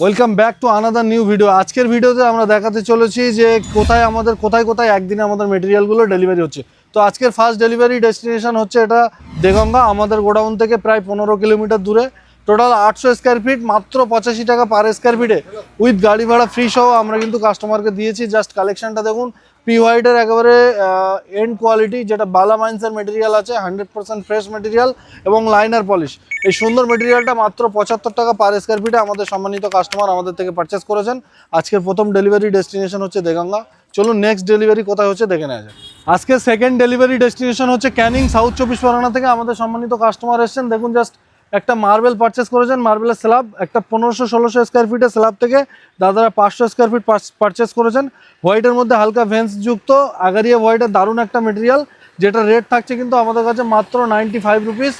Welcome back to another new video. আজকের ভিডিওতে আমরা দেখাতে চলেছি যে কোথায় একদিনে আমাদের মেটেরিয়ালগুলো ডেলিভারি হচ্ছে। তো আজকের ফার্স্ট ডেলিভারি ডেস্টিনেশন হচ্ছে এটা দেগঙ্গা। আমাদের গোডাউন থেকে প্রায় 15 কিলোমিটার দূরে। টোটাল 800 স্কোয়ার ফিট, মাত্র 85 টাকা পার স্কোয়ার ফিটে উইথ গাড়ি ভাড়া ফ্রি সহ আমরা কিন্তু কাস্টমারকে দিয়েছি। জাস্ট কালেকশনটা দেখুন, পি হোয়াইটের একেবারে এন্ড কোয়ালিটি, যেটা বালা মাইন্সের মেটেরিয়াল আছে, 100% ফ্রেশ মেটেরিয়াল এবং লাইনার পলিশ। এই সুন্দর মেটেরিয়ালটা মাত্র 75 টাকা পার স্কোয়ার ফিটে আমাদের সম্মানিত কাস্টমার আমাদের থেকে পারচেস করেছেন। আজকের প্রথম ডেলিভারি ডেস্টিনেশন হচ্ছে দেগঙ্গা। চলুন নেক্সট ডেলিভারি কোথায় হচ্ছে দেখে নেওয়া যায়। আজকে সেকেন্ড ডেলিভারি ডেস্টিনেশন হচ্ছে ক্যানিং, সাউথ 24 পরগনা থেকে আমাদের সম্মানিত কাস্টমার এসেছেন। দেখুন জাস্ট একটা মার্বেল পারচেস করেছেন, মার্বেলের স্ল্যাব, একটা 1500-1600 স্কোয়ার ফিটের স্ল্যাব থেকে দাদারা 500 স্কোয়ার ফিট পারচেস করেছেন। হোয়াইটের মধ্যে হালকা ভেন্স যুক্ত আগারিয়া হোয়াইটের দারুণ একটা মেটেরিয়াল, যেটা রেট থাকছে কিন্তু আমাদের কাছে মাত্র 95 রুপিস।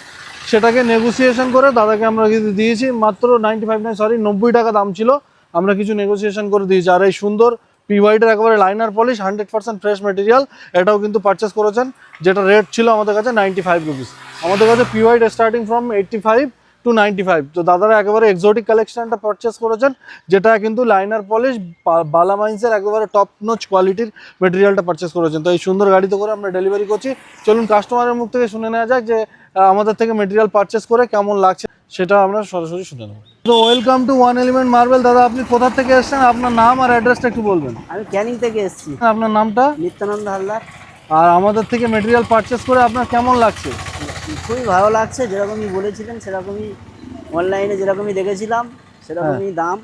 সেটাকে নেগোসিয়েশন করে দাদাকে আমরা কিন্তু দিয়েছি মাত্র 90 টাকা দাম ছিল, আমরা কিছু নেগোসিয়েশন করে দিয়েছি। আর এই সুন্দর পি হোয়াইটের একেবারে লাইনার পলিশ 100% ফ্রেশ মেটেরিয়াল, এটাও কিন্তু পারচেস করেছেন, যেটা রেট ছিল আমাদের কাছে 95 রুপিস। আমাদের কাছে P white starting from 85 to 95। তো দাদারা একেবারে এক্সোটিক কালেকশনটা পারচেস করেছেন, যেটা কিন্তু লাইনার পলিশ বালা মাইন্সের একেবারে টপ নচ কোয়ালিটির মেটেরিয়ালটা পারচেস করেছেন। তো এই সুন্দর গাড়িতে করে আমরা ডেলিভারি করছি। চলুন কাস্টমারের মুখ থেকে শুনে নেওয়া যাক যে আমাদের থেকে মেটেরিয়াল পারচেস করে কেমন লাগছে, সেটা আমরা সরাসরি শুনে নেব। তো welcome to one element marble. দাদা আপনি কোথা থেকে এসেছেন, আপনার নাম আর অ্যাড্রেসটা একটু বলবেন? আমি ক্যানিং থেকে এসেছি। আপনার নামটা? নিত্যানন্দ হালদার। আর আমাদের থেকে মেটেরিয়াল পারচেস করে আপনার কেমন লাগছে? খুবই ভালো লাগছে, যেরকমই বলেছিলেন সেরকমই, অনলাইনে যেরকমই দেখেছিলাম সেরকমই দাম,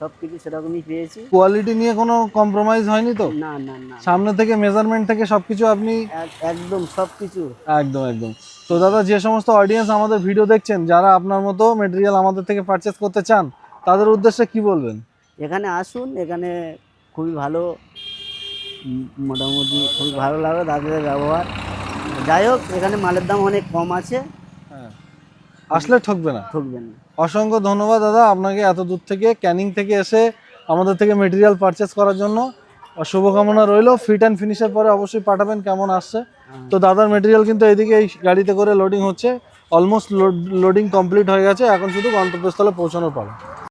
সব কিছু সেরকমই পেয়েছি। কোয়ালিটি নিয়ে কোনো কম্প্রোমাইজ হয়নি তো? না না না, সামনে থেকে মেজারমেন্ট থেকে সবকিছু আপনি একদম সব কিছু একদম একদম। তো দাদা, যে সমস্ত অডিয়েন্স আমাদের ভিডিও দেখছেন, যারা আপনার মতো মেটেরিয়াল আমাদের থেকে পারচেস করতে চান, তাদের উদ্দেশ্যে কি বলবেন? এখানে আসুন, এখানে খুবই ভালো, মোটামুটি খুবই ভালো লাগলো দাদাদের ব্যবহার। যাই হোক, এখানে মালের দাম অনেক কম আছে, হ্যাঁ, আসলে ঠকবে না। ঠকবেন না। অসংখ্য ধন্যবাদ দাদা আপনাকে, এত দূর থেকে ক্যানিং থেকে এসে আমাদের থেকে মেটেরিয়াল পারচেস করার জন্য। শুভকামনা রইল। ফিট অ্যান্ড ফিনিশের পরে অবশ্যই পাঠাবেন কেমন আসছে। তো দাদার মেটেরিয়াল কিন্তু এইদিকে এই গাড়িতে করে লোডিং হচ্ছে, অলমোস্ট লোডিং কমপ্লিট হয়ে গেছে, এখন শুধু গন্তব্যস্থলে পৌঁছানোর পালা।